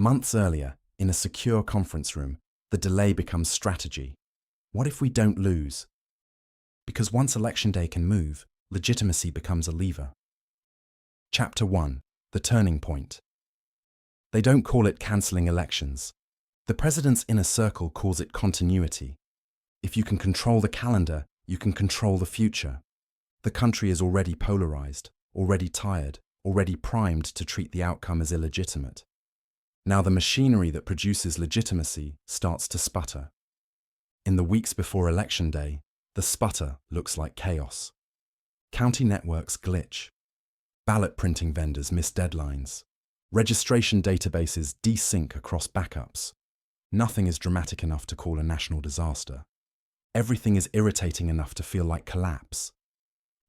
Months earlier, in a secure conference room, the delay becomes strategy. What if we don't lose? Because once election day can move, legitimacy becomes a lever. Chapter 1. The Turning Point. They don't call it cancelling elections. The president's inner circle calls it continuity. If you can control the calendar, you can control the future. The country is already polarized, already tired, already primed to treat the outcome as illegitimate. Now the machinery that produces legitimacy starts to sputter. In the weeks before election day, the sputter looks like chaos. County networks glitch. Ballot printing vendors miss deadlines. Registration databases desync across backups. Nothing is dramatic enough to call a national disaster. Everything is irritating enough to feel like collapse.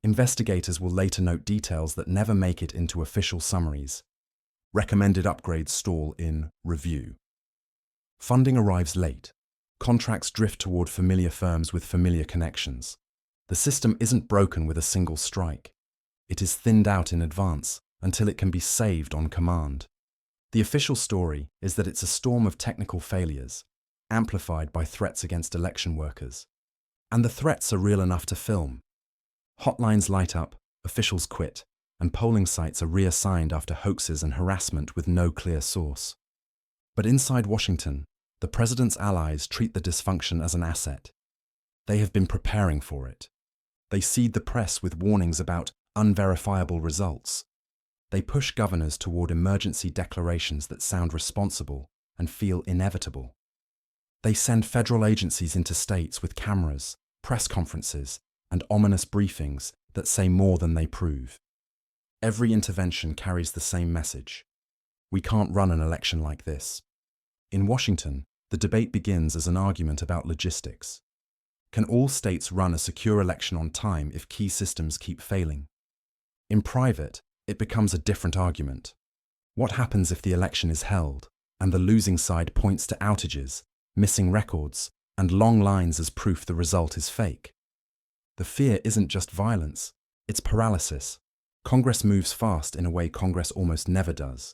Investigators will later note details that never make it into official summaries. Recommended upgrades stall in review. Funding arrives late. Contracts drift toward familiar firms with familiar connections. The system isn't broken with a single strike. It is thinned out in advance until it can be saved on command. The official story is that it's a storm of technical failures, amplified by threats against election workers. And the threats are real enough to film. Hotlines light up, officials quit, and polling sites are reassigned after hoaxes and harassment with no clear source. But inside Washington, the president's allies treat the dysfunction as an asset. They have been preparing for it. They seed the press with warnings about unverifiable results. They push governors toward emergency declarations that sound responsible and feel inevitable. They send federal agencies into states with cameras, press conferences, and ominous briefings that say more than they prove. Every intervention carries the same message. We can't run an election like this. In Washington, the debate begins as an argument about logistics. Can all states run a secure election on time if key systems keep failing? In private, it becomes a different argument. What happens if the election is held, and the losing side points to outages, missing records, and long lines as proof the result is fake? The fear isn't just violence, it's paralysis. Congress moves fast in a way Congress almost never does.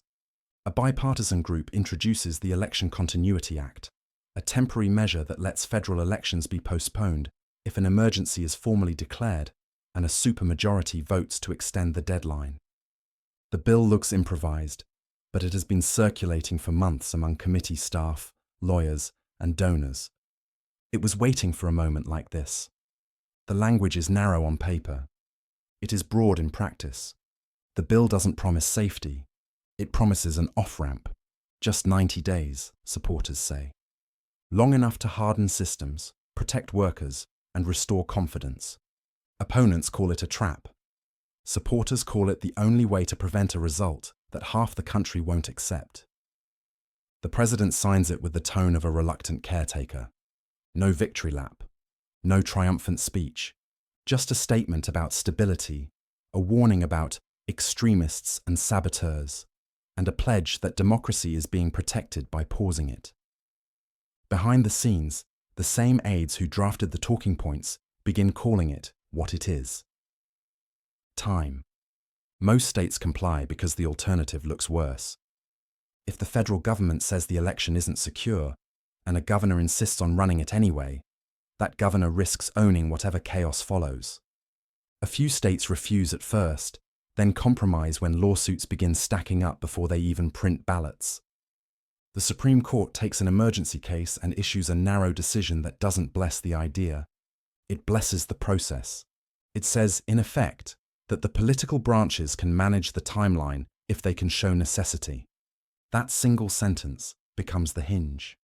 A bipartisan group introduces the Election Continuity Act, a temporary measure that lets federal elections be postponed if an emergency is formally declared and a supermajority votes to extend the deadline. The bill looks improvised, but it has been circulating for months among committee staff, lawyers, and donors. It was waiting for a moment like this. The language is narrow on paper. It is broad in practice. The bill doesn't promise safety. It promises an off-ramp. Just 90 days, supporters say. Long enough to harden systems, protect workers, and restore confidence. Opponents call it a trap. Supporters call it the only way to prevent a result that half the country won't accept. The president signs it with the tone of a reluctant caretaker. No victory lap. No triumphant speech. Just a statement about stability, a warning about extremists and saboteurs, and a pledge that democracy is being protected by pausing it. Behind the scenes, the same aides who drafted the talking points begin calling it what it is. Time. Most states comply because the alternative looks worse. If the federal government says the election isn't secure, and a governor insists on running it anyway, that governor risks owning whatever chaos follows. A few states refuse at first, then compromise when lawsuits begin stacking up before they even print ballots. The Supreme Court takes an emergency case and issues a narrow decision that doesn't bless the idea. It blesses the process. It says, in effect, that the political branches can manage the timeline if they can show necessity. That single sentence becomes the hinge.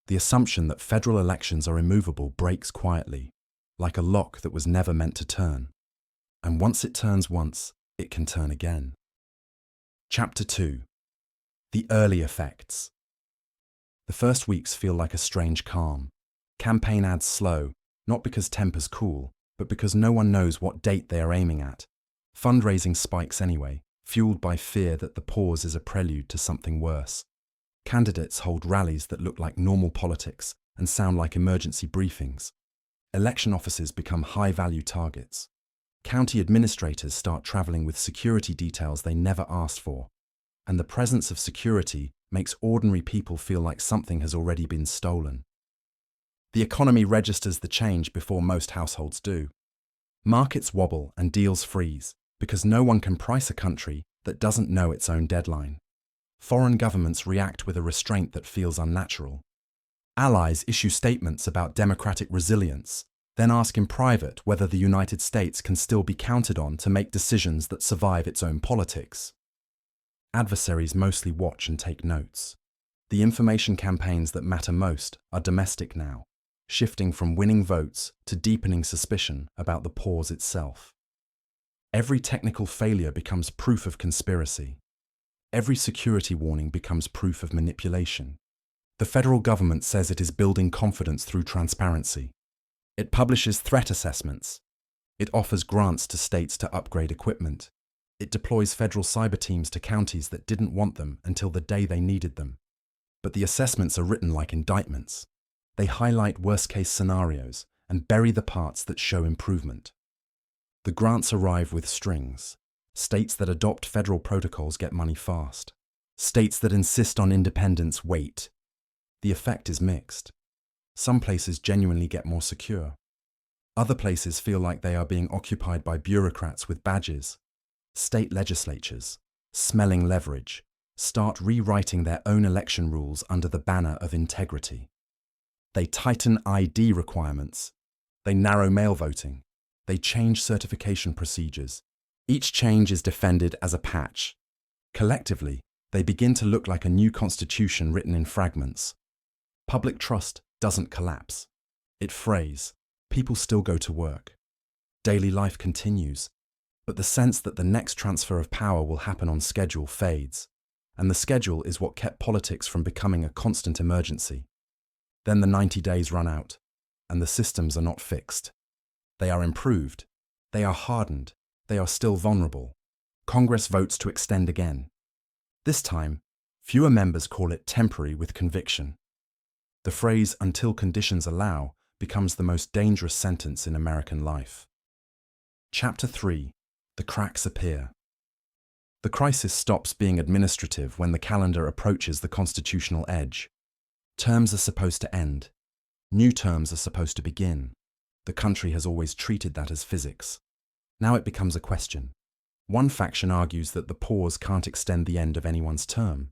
The assumption that federal elections are immovable breaks quietly, like a lock that was never meant to turn. And once it turns once, it can turn again. Chapter 2. The early effects. The first weeks feel like a strange calm. Campaign ads slow, not because tempers cool, but because no one knows what date they are aiming at. Fundraising spikes anyway, fueled by fear that the pause is a prelude to something worse. Candidates hold rallies that look like normal politics and sound like emergency briefings. Election offices become high-value targets. County administrators start traveling with security details they never asked for. and the presence of security makes ordinary people feel like something has already been stolen. The economy registers the change before most households do. Markets wobble and deals freeze because no one can price a country that doesn't know its own deadline. Foreign governments react with a restraint that feels unnatural. Allies issue statements about democratic resilience, then ask in private whether the United States can still be counted on to make decisions that survive its own politics. Adversaries mostly watch and take notes. The information campaigns that matter most are domestic now, shifting from winning votes to deepening suspicion about the pause itself. Every technical failure becomes proof of conspiracy. Every security warning becomes proof of manipulation. The federal government says it is building confidence through transparency. It publishes threat assessments. It offers grants to states to upgrade equipment. It deploys federal cyber teams to counties that didn't want them until the day they needed them. But the assessments are written like indictments. They highlight worst-case scenarios and bury the parts that show improvement. The grants arrive with strings. States that adopt federal protocols get money fast. States that insist on independence wait. The effect is mixed. Some places genuinely get more secure. Other places feel like they are being occupied by bureaucrats with badges. State legislatures, smelling leverage, start rewriting their own election rules under the banner of integrity. They tighten ID requirements. They narrow mail voting. They change certification procedures. Each change is defended as a patch. Collectively, they begin to look like a new constitution written in fragments. Public trust doesn't collapse. It frays. People still go to work. Daily life continues. But the sense that the next transfer of power will happen on schedule fades. And the schedule is what kept politics from becoming a constant emergency. Then the 90 days run out, and the systems are not fixed. They are improved. They are hardened. They are still vulnerable. Congress votes to extend again. This time, fewer members call it temporary with conviction. The phrase "until conditions allow" becomes the most dangerous sentence in American life. Chapter 3. The cracks appear. The crisis stops being administrative when the calendar approaches the constitutional edge. Terms are supposed to end. New terms are supposed to begin. The country has always treated that as physics. Now it becomes a question. One faction argues that the pause can't extend the end of anyone's term.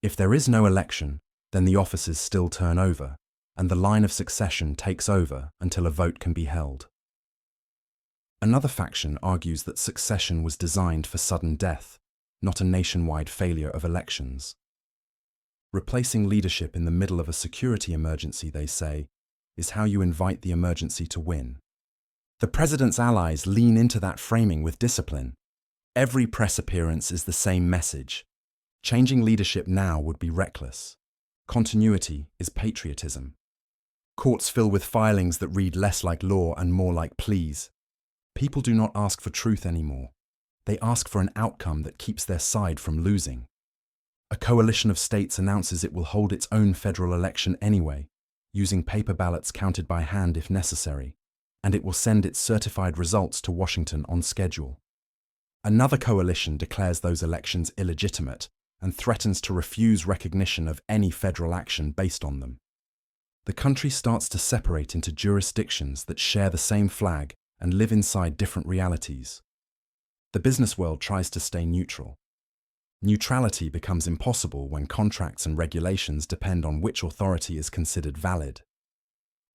If there is no election, then the offices still turn over, and the line of succession takes over until a vote can be held. Another faction argues that succession was designed for sudden death, not a nationwide failure of elections. Replacing leadership in the middle of a security emergency, they say, is how you invite the emergency to win. The president's allies lean into that framing with discipline. Every press appearance is the same message. Changing leadership now would be reckless. Continuity is patriotism. Courts fill with filings that read less like law and more like pleas. People do not ask for truth anymore. They ask for an outcome that keeps their side from losing. A coalition of states announces it will hold its own federal election anyway, using paper ballots counted by hand if necessary, and it will send its certified results to Washington on schedule. Another coalition declares those elections illegitimate and threatens to refuse recognition of any federal action based on them. The country starts to separate into jurisdictions that share the same flag and live inside different realities. The business world tries to stay neutral. Neutrality becomes impossible when contracts and regulations depend on which authority is considered valid.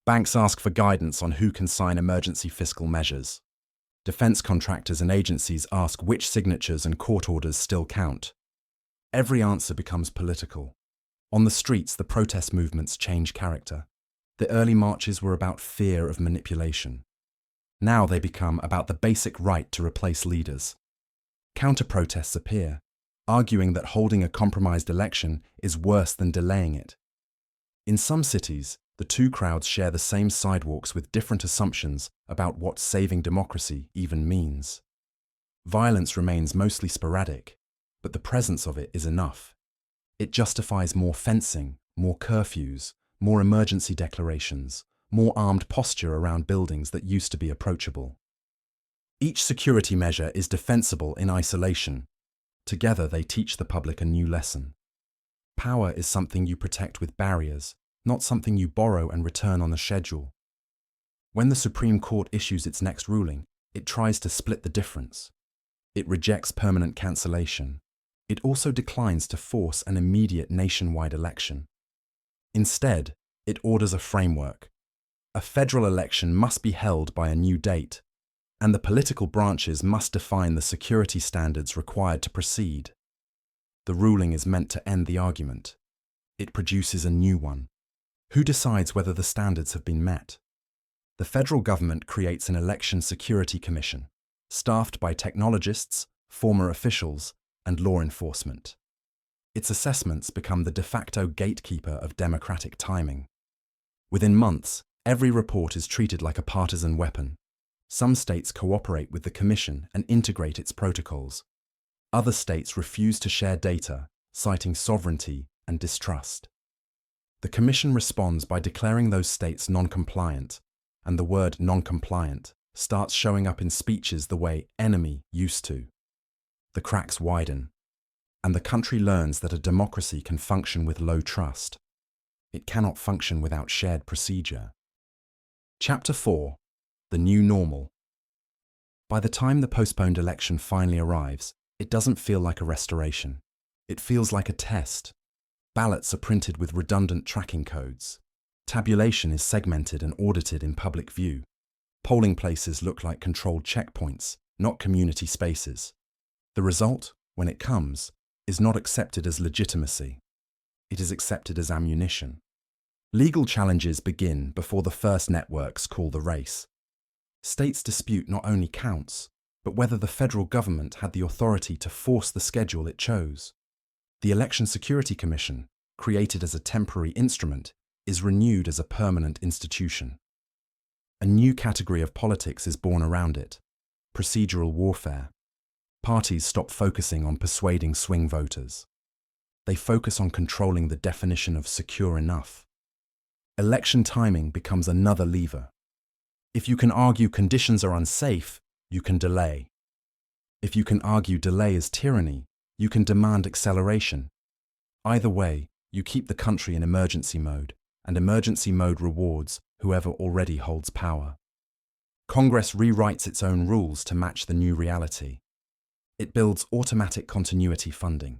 Banks ask for guidance on who can sign emergency fiscal measures. Defense contractors and agencies ask which signatures and court orders still count. Every answer becomes political. On the streets, the protest movements change character. The early marches were about fear of manipulation. Now they become about the basic right to replace leaders. Counter-protests appear, arguing that holding a compromised election is worse than delaying it. In some cities, the two crowds share the same sidewalks with different assumptions about what saving democracy even means. Violence remains mostly sporadic, but the presence of it is enough. It justifies more fencing, more curfews, more emergency declarations, more armed posture around buildings that used to be approachable. Each security measure is defensible in isolation. Together, they teach the public a new lesson. Power is something you protect with barriers, not something you borrow and return on a schedule. When the Supreme Court issues its next ruling, it tries to split the difference. It rejects permanent cancellation. It also declines to force an immediate nationwide election. Instead, it orders a framework. A federal election must be held by a new date, and the political branches must define the security standards required to proceed. The ruling is meant to end the argument. It produces a new one. Who decides whether the standards have been met? The federal government creates an election security commission, staffed by technologists, former officials, and law enforcement. Its assessments become the de facto gatekeeper of democratic timing. Within months, every report is treated like a partisan weapon. Some states cooperate with the commission and integrate its protocols. Other states refuse to share data, citing sovereignty and distrust. The commission responds by declaring those states non-compliant, and the word non-compliant starts showing up in speeches the way enemy used to. The cracks widen, and the country learns that a democracy can function with low trust. It cannot function without shared procedure. Chapter 4. The New Normal. By the time the postponed election finally arrives, it doesn't feel like a restoration. It feels like a test. Ballots are printed with redundant tracking codes. Tabulation is segmented and audited in public view. Polling places look like controlled checkpoints, not community spaces. The result, when it comes, is not accepted as legitimacy. It is accepted as ammunition. Legal challenges begin before the first networks call the race. States dispute not only counts, but whether the federal government had the authority to force the schedule it chose. The Election Security Commission, created as a temporary instrument, is renewed as a permanent institution. A new category of politics is born around it: procedural warfare. Parties stop focusing on persuading swing voters. They focus on controlling the definition of secure enough. Election timing becomes another lever. If you can argue conditions are unsafe, you can delay. If you can argue delay is tyranny, you can demand acceleration. Either way, you keep the country in emergency mode, and emergency mode rewards whoever already holds power. Congress rewrites its own rules to match the new reality. It builds automatic continuity funding.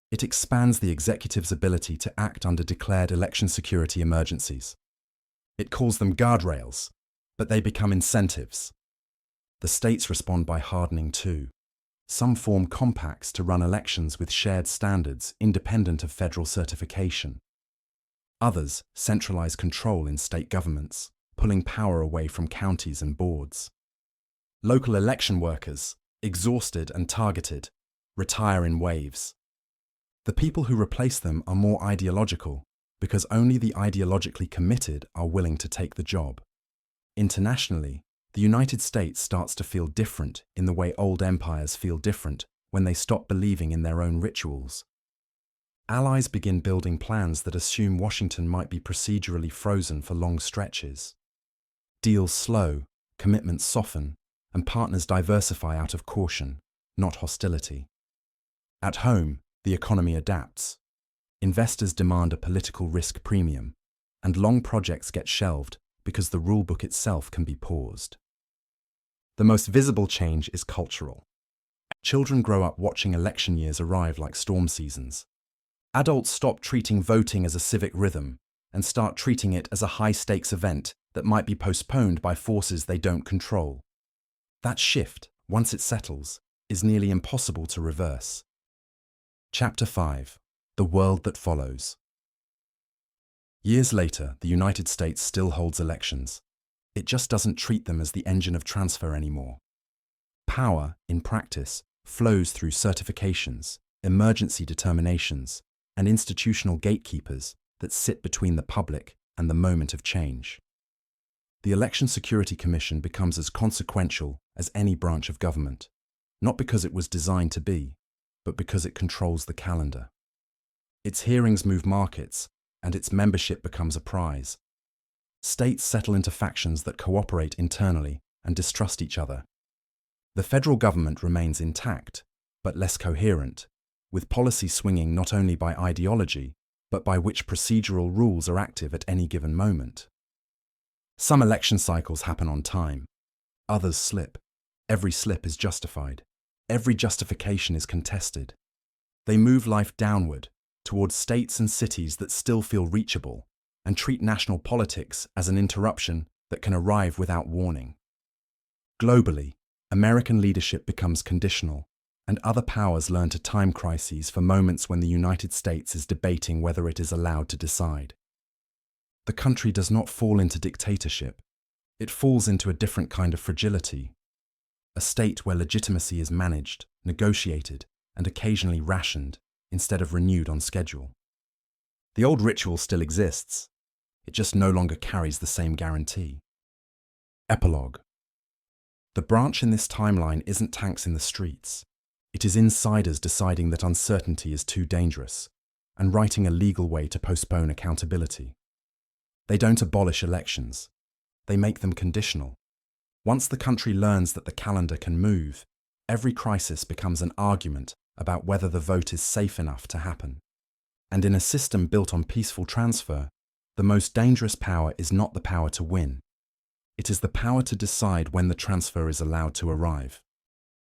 It expands the executive's ability to act under declared election security emergencies. It calls them guardrails, but they become incentives. The states respond by hardening too. Some form compacts to run elections with shared standards independent of federal certification. Others centralize control in state governments, pulling power away from counties and boards. Local election workers, exhausted and targeted, retire in waves. The people who replace them are more ideological, because only the ideologically committed are willing to take the job. Internationally, the United States starts to feel different in the way old empires feel different when they stop believing in their own rituals. Allies begin building plans that assume Washington might be procedurally frozen for long stretches. Deals slow, commitments soften, and partners diversify out of caution, not hostility. At home, the economy adapts. Investors demand a political risk premium, and long projects get shelved because the rulebook itself can be paused. The most visible change is cultural. Children grow up watching election years arrive like storm seasons. Adults stop treating voting as a civic rhythm and start treating it as a high-stakes event that might be postponed by forces they don't control. That shift, once it settles, is nearly impossible to reverse. Chapter 5. The World That Follows. Years later, the United States still holds elections. It just doesn't treat them as the engine of transfer anymore. Power, in practice, flows through certifications, emergency determinations, and institutional gatekeepers that sit between the public and the moment of change. The Election Security Commission becomes as consequential as any branch of government, not because it was designed to be, but because it controls the calendar. Its hearings move markets, and its membership becomes a prize. States settle into factions that cooperate internally and distrust each other. The federal government remains intact, but less coherent, with policy swinging not only by ideology, but by which procedural rules are active at any given moment. Some election cycles happen on time. Others slip. Every slip is justified. Every justification is contested. They move life downward, towards states and cities that still feel reachable, and treat national politics as an interruption that can arrive without warning. Globally, American leadership becomes conditional, and other powers learn to time crises for moments when the United States is debating whether it is allowed to decide. The country does not fall into dictatorship. It falls into a different kind of fragility, a state where legitimacy is managed, negotiated, and occasionally rationed instead of renewed on schedule. The old ritual still exists. It just no longer carries the same guarantee. Epilogue. The branch in this timeline isn't tanks in the streets. It is insiders deciding that uncertainty is too dangerous and writing a legal way to postpone accountability. They don't abolish elections. They make them conditional. Once the country learns that the calendar can move, every crisis becomes an argument about whether the vote is safe enough to happen. And in a system built on peaceful transfer, the most dangerous power is not the power to win. It is the power to decide when the transfer is allowed to arrive.